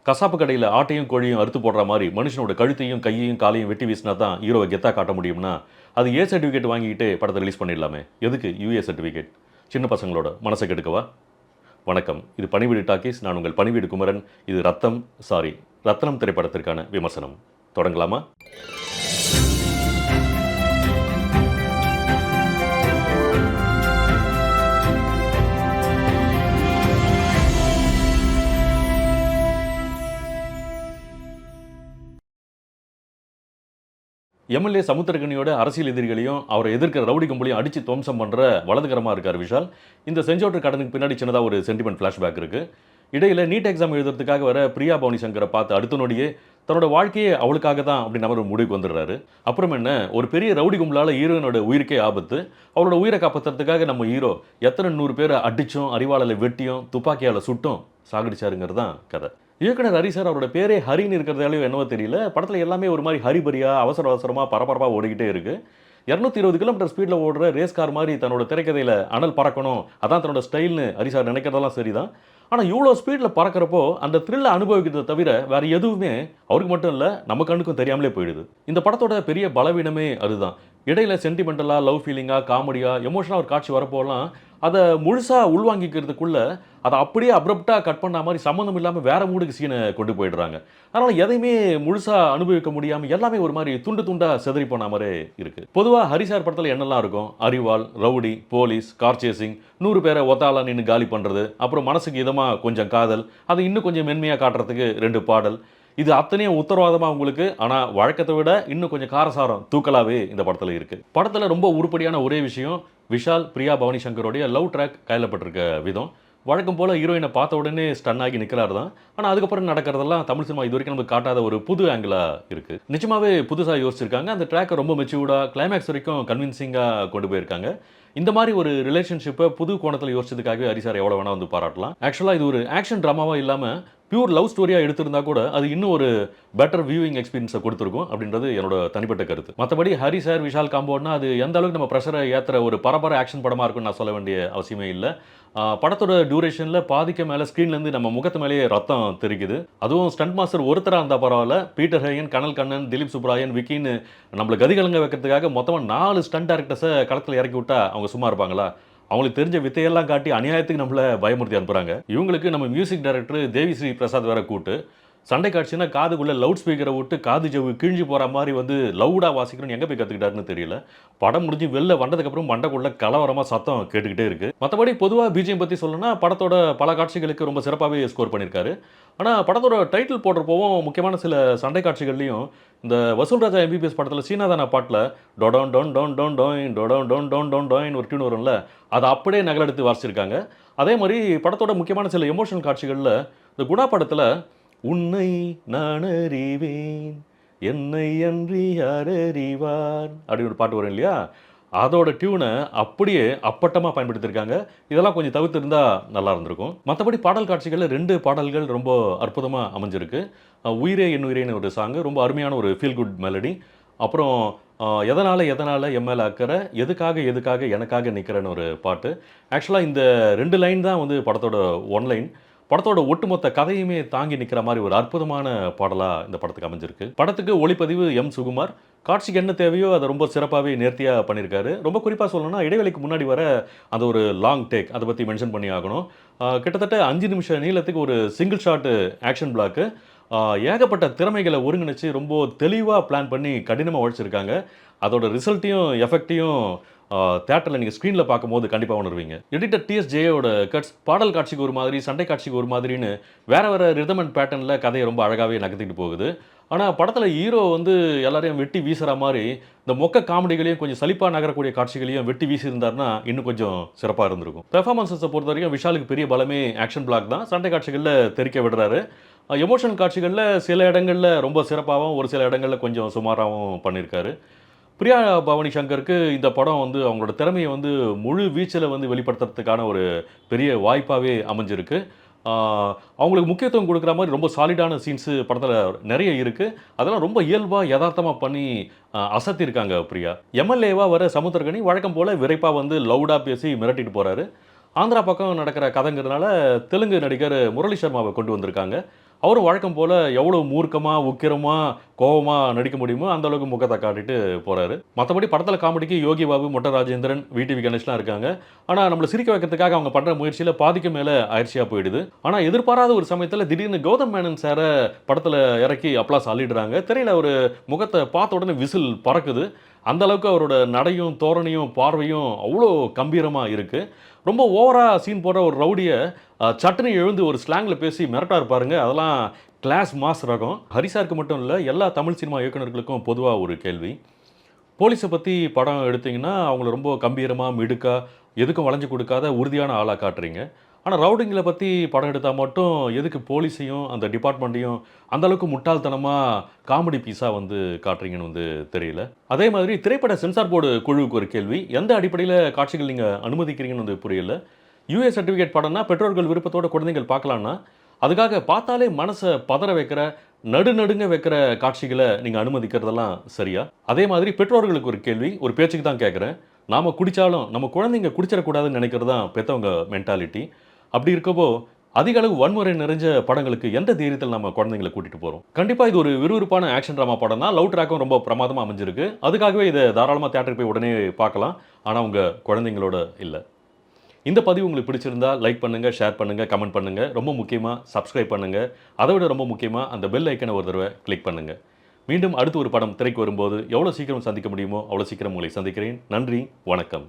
கசாப்பு கடையில் ஆட்டையும் கோழியும் அறுத்து போடுற மாதிரி மனுஷனோட கழுத்தையும் கையையும் காலையும் வெட்டி வீசினா தான் ஹீரோவை கெத்தா காட்ட முடியும்னா அது ஏ சர்டிஃபிகேட் வாங்கிக்கிட்டு படத்தை ரிலீஸ் பண்ணிடலாமே. எதுக்கு யூஏ சர்டிஃபிகேட்? சின்ன பசங்களோட மனசை கெடுக்கவா? வணக்கம், இது பணிவீடு டாக்கீஸ். நான் உங்கள் பணிவீடு குமரன். இது ரத்னம் திரைப்படத்திற்கான விமர்சனம். தொடங்கலாமா? எம்எல்ஏ சமுத்திரகனியோட அரசியல் எதிரிகளையும் அவரை எதிர்க்கிற ரவுடி கும்பலையும் அடித்து துவம்சம் பண்ணுற வலதுகரமாக இருக்கார் விஷால். இந்த செஞ்சோட்டு கடனுக்கு பின்னாடி சின்னதாக ஒரு சென்டிமெண்ட் ஃப்ளாஷ்பேக் இருக்குது. இடையில் நீட் எக்ஸாம் எழுதுறதுக்காக வர பிரியா பவானி சங்கரை பார்த்து அடுத்த நொடியே தன்னோட வாழ்க்கையே அவளுக்காக தான் அப்படின்னு அவர் முடிவுக்கு வந்துடுறாரு. அப்புறம் என்ன, ஒரு பெரிய ரவுடி கும்பலால் ஹீரோயினோட உயிருக்கே ஆபத்து. அவளோட உயிரை காப்பாற்றுறதுக்காக நம்ம ஹீரோ எத்தனை 100 பேரை அடிச்சும் அறிவாளால் வெட்டியும் துப்பாக்கியால் சுட்டும் சாகடிச்சாருங்கிறது தான் கதை. இயக்குனர் ஹரி சார், அவரோட பேரே ஹரின்னு இருக்கிறதாலையும் என்னவோ தெரியல, படத்தில் எல்லாமே ஒரு மாதிரி ஹரிபரியா அவசர அவசரமாக பரபரப்பாக ஓடிக்கிட்டே இருக்குது. 220 கிலோமீட்டர் ஸ்பீடில் ஓடுற ரேஸ் கார் மாதிரி தன்னோட திரைக்கதையில் அனல் பறக்கணும், அதான் தன்னோட ஸ்டைல்னு ஹரி சார் நினைக்கிறதெல்லாம் சரிதான். ஆனால் இவ்வளோ ஸ்பீடில் பறக்கிறப்போ அந்த த்ரில்லை அனுபவிக்கிறத தவிர வேறு எதுவுமே அவருக்கு மட்டும் இல்லை, நம்ம கண்ணுக்கும் தெரியாமலே போயிடுது. இந்த படத்தோட பெரிய பலவீனமே அதுதான். இடையில சென்டிமெண்டலாக, லவ் ஃபீலிங்காக, காமெடியாக, எமோஷனாக ஒரு காட்சி வரப்போலாம் அதை முழுசாக உள்வாங்கிக்கிறதுக்குள்ள அதை அப்படியே அப்ரப்டாக கட் பண்ண மாதிரி சம்மந்தம் இல்லாமல் வேற மூடுக்கு சீனை கொண்டு போயிடுறாங்க. அதனால் எதையுமே முழுசாக அனுபவிக்க முடியாமல் எல்லாமே ஒரு மாதிரி துண்டு துண்டாக செதறி போன மாதிரி இருக்குது. பொதுவாக ஹரிசார் படத்தில் என்னெல்லாம் இருக்கும்? அறிவாள், ரவுடி, போலீஸ், கார் சேசிங், 100 பேரை ஒத்தாளா நின்று காலி பண்ணுறது, அப்புறம் மனசுக்கு இதமாக கொஞ்சம் காதல், அதை இன்னும் கொஞ்சம் மென்மையாக காட்டுறதுக்கு 2 பாடல். இது அத்தனையும் உத்தரவாதமாக உங்களுக்கு, ஆனால் வழக்கத்தை விட இன்னும் கொஞ்சம் காரசாரம் தூக்கலாகவே இந்த படத்தில் இருக்குது. படத்தில் ரொம்ப உருப்படியான ஒரே விஷயம் விஷால் பிரியா பவானி சங்கரோடைய லவ் ட்ராக் கையிலப்பட்டிருக்க விதம். வழக்கம் போல் ஹீரோயினை பார்த்த உடனே ஸ்டன் ஆகி நிற்கிறாரு தான். ஆனால் அதுக்கப்புறம் நடக்கிறதெல்லாம் தமிழ் சினிமா இது வரைக்கும் நமக்கு காட்டாத ஒரு புது ஆங்கிளாக இருக்குது. நிஜமாவே புதுசாக யோசிச்சிருக்காங்க. அந்த ட்ராக்கை ரொம்ப மெச்சூர்டாக கிளைமேக்ஸ் வரைக்கும் கன்வின்சிங்காக கொண்டு போயிருக்காங்க. இந்த மாதிரி ஒரு ரிலேஷன்ஷிப்பை புது கோணத்தில் யோசிச்சதுக்காகவே ஹரி சார் எவ்வளோ வேணால் வந்து பாராட்டலாம். ஆக்சுவலாக இது ஒரு ஆக்ஷன் ட்ராமாவாக இல்லாமல் பியூர் லவ் ஸ்டோரியாக எடுத்திருந்தா கூட அது இன்னும் ஒரு பெட்டர் வியூவிங் எக்ஸ்பீரியன்ஸை கொடுத்துருக்கும் அப்படின்றது என்னோட தனிப்பட்ட கருத்து. மற்றபடி ஹரி சார் விஷால் காம்போன்னா அது எந்த அளவுக்கு நம்ம ப்ரெஷரை ஏற்றுற ஒரு பரபர ஆக்ஷன் படமாக இருக்குன்னு நான் சொல்ல வேண்டிய அவசியமே இல்லை. படத்தோட டியூரேஷனில் பாதிக்க மேலே ஸ்க்ரீன்லேருந்து நம்ம முகத்து மேலேயே ரத்தம் தெரிக்குது. அதுவும் ஸ்டண்ட் மாஸ்டர் ஒருத்தராக இருந்தால் பரவாயில்ல, பீட்டர் ஹேயன், கனல் கண்ணன், திலீப் சுப்ராயன், விக்கின்னு நம்மளை கதிகலங்க வைக்கிறதுக்காக மொத்தமாக 4 ஸ்டண்ட் டேரக்டர்ஸை களத்தில் இறக்கி விட்டா அவங்க சும்மா இருப்பாங்களா? அவங்களுக்கு தெரிஞ்ச வித்தையெல்லாம் காட்டி அநியாயத்துக்கு நம்மளை பயமுறுத்தி அனுப்புகிறாங்க. இவங்களுக்கு நம்ம மியூசிக் டைரக்டர் தேவி ஸ்ரீ பிரசாத் வேற கூட்டு சண்டை காட்சினா காதுக்குள்ளே லவுட் ஸ்பீக்கரை விட்டு காது ஜவ்வு கிழிஞ்சு போகிற மாதிரி வந்து லவுடாக வாசிக்கணும்னு எங்கே போய் கற்றுக்கிட்டாருன்னு தெரியல. படம் முடிஞ்சு வெளில வந்ததுக்கப்புறம் மண்டைக்குள்ளே கலவரமாக சத்தம் கேட்டுக்கிட்டே இருக்குது. மற்றபடி பொதுவாக பிஜிஎம் பற்றி சொல்லணும்னா படத்தோட பல காட்சிகளுக்கு ரொம்ப சிறப்பாகவே ஸ்கோர் பண்ணியிருக்காரு. ஆனால் படத்தோட டைட்டில் போடுறப்போவும் முக்கியமான சில சண்டை காட்சிகள்லையும் இந்த வசூல் ராஜா எம்பிபிஎஸ் படத்தில் சீனாதானா பாட்டில் டொடோன் டொன் டொன் டொன் டொயின் டொடோன் டொன் டொன் டொன் டொயின் ஒரு டியூன் வரும்ல, அதை அப்படியே நகலெடுத்து வாசிச்சிருக்காங்க. அதே மாதிரி படத்தோட முக்கியமான சில எமோஷனல் காட்சிகளில் இந்த குணா படத்தில் உன்னை நான் அறிவேன் என்னை அன்றி யார் அறிவார் அப்படின்னு ஒரு பாட்டு வரும் இல்லையா, அதோட டியூனை அப்படியே அப்பட்டமாக பயன்படுத்தியிருக்காங்க. இதெல்லாம் கொஞ்சம் தவிர்த்திருந்தா நல்லா இருந்திருக்கும். மற்றபடி பாடல் காட்சிகளில் 2 பாடல்கள் ரொம்ப அற்புதமாக அமைஞ்சிருக்கு. உயிரே என் உயிரேன்னு ஒரு சாங்கு, ரொம்ப அருமையான ஒரு ஃபீல் குட் மெலடி. அப்புறம் எதனால் எம்எல்ஏ அக்கறை, எதுக்காக எனக்காக நிற்கிறேன்னு ஒரு பாட்டு. ஆக்சுவலாக இந்த 2 லைன் தான் வந்து படத்தோட 1 லைன். படத்தோட ஒட்டுமொத்த கதையுமே தாங்கி நிற்கிற மாதிரி ஒரு அற்புதமான பாடலாக இந்த படத்துக்கு அமைஞ்சிருக்கு. படத்துக்கு ஒளிப்பதிவு எம் சுகுமார். காட்சிக்கு என்ன தேவையோ அதை ரொம்ப சிறப்பாகவே நேர்த்தியாக பண்ணியிருக்காரு. ரொம்ப குறிப்பாக சொல்லணும்னா இடைவெளிக்கு முன்னாடி வர அந்த ஒரு லாங் டேக், அதை பற்றி மென்ஷன் பண்ணி ஆகணும். கிட்டத்தட்ட 5 நிமிஷம் நீளத்துக்கு ஒரு சிங்கிள் ஷாட்டு ஆக்ஷன் பிளாக்கு. ஏகப்பட்ட திறமைகளை ஒருங்கிணைச்சு ரொம்ப தெளிவாக பிளான் பண்ணி கடினமாக உழைச்சிருக்காங்க. அதோட ரிசல்ட்டையும் எஃபெக்டையும் தேட்டரில் நீங்கள் ஸ்க்ரீனில் பார்க்கும்போது கண்டிப்பாக உணர்வீங்க. எடிட்டர் டிஎஸ்ஜேயோட கட்ஸ் பாடல் காட்சிக்கு ஒரு மாதிரி, சண்டை காட்சிக்கு ஒரு மாதிரின்னு வேறு ரிதம் அண்ட் பேட்டர்னில் கதையை ரொம்ப அழகாகவே நகர்த்திட்டு போகுது. ஆனால் படத்தில் ஹீரோ வந்து எல்லாரையும் வெட்டி வீசுகிற மாதிரி இந்த மொக்க காமெடிகளையும் கொஞ்சம் சலிப்பாக நகரக்கூடிய காட்சிகளையும் வெட்டி வீசியிருந்தாருன்னா இன்னும் கொஞ்சம் சிறப்பாக இருந்திருக்கும். பெர்ஃபார்மன்ஸை பொறுத்த வரைக்கும் விஷாலுக்கு பெரிய பலமே ஆக்ஷன் பிளாக் தான். சண்டை காட்சிகளில் தெரிக்க விடுறாரு. எமோஷனல் காட்சிகளில் சில இடங்களில் ரொம்ப சிறப்பாகவும் ஒரு சில இடங்களில் கொஞ்சம் சுமாராகவும் பண்ணியிருக்காரு. பிரியா பவானி சங்கருக்கு இந்த படம் வந்து அவங்களோட திறமையை வந்து முழு வீச்சில் வந்து வெளிப்படுத்துறதுக்கான ஒரு பெரிய வாய்ப்பாகவே அமைஞ்சிருக்கு. அவங்களுக்கு முக்கியத்துவம் கொடுக்குற மாதிரி ரொம்ப சாலிடான சீன்ஸு படத்தில் நிறைய இருக்குது. அதெல்லாம் ரொம்ப இயல்பாக யதார்த்தமாக பண்ணி அசத்தியிருக்காங்க பிரியா. எம்எல்ஏவாக வர சமுத்திரகனி வழக்கம் போல் விரைப்பாக வந்து லவுடாக பேசி மிரட்டிட்டு போகிறாரு. ஆந்திரா பக்கம் நடக்கிற கதைங்கிறதுனால தெலுங்கு நடிகர் முரளி சர்மாவை கொண்டு வந்திருக்காங்க. அவரும் வழக்கம் போல எவ்வளோ மூர்க்கமா, உக்கிரமா, கோவமா நடிக்க முடியுமோ அந்த அளவுக்கு முகத்த காட்டிட்டு போறாரு. மத்தபடி படத்துல காமெடிக்கு யோகி பாபு, மொட்ட ராஜேந்திரன், விடிவி கணேஷ்லாம் இருக்காங்க. ஆனா நம்மள சிரிக்க வைக்கிறதுக்காக அவங்க பண்ற முயற்சியில பாதிக்கு மேல அயற்சியா போயிடுது. ஆனா எதிர்பாராத ஒரு சமயத்துல திடீர்னு கௌதம் மேனன் சார படத்துல இறக்கி அப்ளாஸ் அள்ளிடுறாங்க. திரையில அவரு முகத்த பார்த்த உடனே விசில் பறக்குது. அந்த அளவுக்கு அவரோட நடையும், தோரணையும், பார்வையும் அவ்ளோ கம்பீரமா இருக்கு. ரொம்ப ஓவரா சீன் போடுற ஒரு ரவுடிய சட்டுன்னு எழுந்து ஒரு ஸ்லாங்ல பேசி மிரட்டாரு பாருங்க. அதெல்லாம் கிளாஸ் மாஸ் ரகம். ஹரி சாருக்கு மட்டும் இல்ல, எல்லா தமிழ் சினிமா இயக்குனர்களுக்கும் பொதுவா ஒரு கேள்வி. போலீஸ பத்தி படம் எடுத்தீங்கன்னா, அவங்கள ரொம்ப கம்பீரமா, மிடுக்கா, எதுக்கும் வளைஞ்சு கொடுக்காத உறுதியான ஆளா காட்டுறீங்க. ஆனா ரவுடிங்கள பத்தி படம் எடுத்தா மட்டும் எதுக்கு போலீஸையும், அந்த டிபார்ட்மெண்ட்டையும் அந்த அளவுக்கு முட்டாள்தனமா காமெடி பீஸா வந்து காட்டுறீங்கன்னு வந்து தெரியல. அதே மாதிரி திரைப்பட சென்சார் போர்டு குழுவுக்கு ஒரு கேள்வி. எந்த அடிப்படையில காட்சிகள் நீங்க அனுமதிக்கிறீங்கன்னு வந்து புரியல. யுஏ சர்டிஃபிகேட் படம்னா பெற்றோர்கள் விருப்பத்தோட குழந்தைகள் பார்க்கலாம்னா, அதுக்காக பார்த்தாலே மனச பதற வைக்கிற, நடுநடுங்க வைக்கிற காட்சிகள நீங்க அனுமதிக்கிறதெல்லாம் சரியா? அதே மாதிரி பெற்றோர்களுக்கு ஒரு கேள்வி, ஒரு பேச்சுக்கு தான் கேட்கிறேன். நாம குடிச்சாலும், நம்ம குழந்தைங்க குடிச்சிடக்கூடாதுன்னு நினைக்கிறது தான் பெத்தவங்க மென்டாலிட்டி. அப்படி இருக்கப்போ, அதிக அளவு வன்முறை நிறைஞ்ச படங்களுக்கு எந்த தைரியத்தில நம்ம குழந்தைங்கள கூட்டிட்டு போறோம்? கண்டிப்பா இது ஒரு விறுவிறுப்பான ஆக்ஷன் டிராமா படம் தான். லவ் ட்ராக்கும் ரொம்ப பிரமாதமா அமைஞ்சிருக்கு. அதுக்காகவே இத தாராளமா தியேட்டருக்கு போய் உடனே பார்க்கலாம். ஆனா உங்க குழந்தைங்களோட இல்ல. இந்த பதிவு உங்களுக்கு பிடிச்சிருந்தா லைக் பண்ணுங்க, ஷேர் பண்ணுங்க, கமெண்ட் பண்ணுங்க. ரொம்ப முக்கியமா சப்ஸ்கிரைப் பண்ணுங்க. அதை விட ரொம்ப முக்கியமா அந்த பெல் ஐக்கன ஒரு தடவ கிளிக் பண்ணுங்க. மீண்டும் அடுத்து ஒரு படம் திரைக்கு வரும்போது எவ்வளோ சீக்கிரம் சந்திக்க முடியுமோ, அவ்வளோ சீக்கிரம் உங்களை சந்திக்கிறேன். நன்றி, வணக்கம்.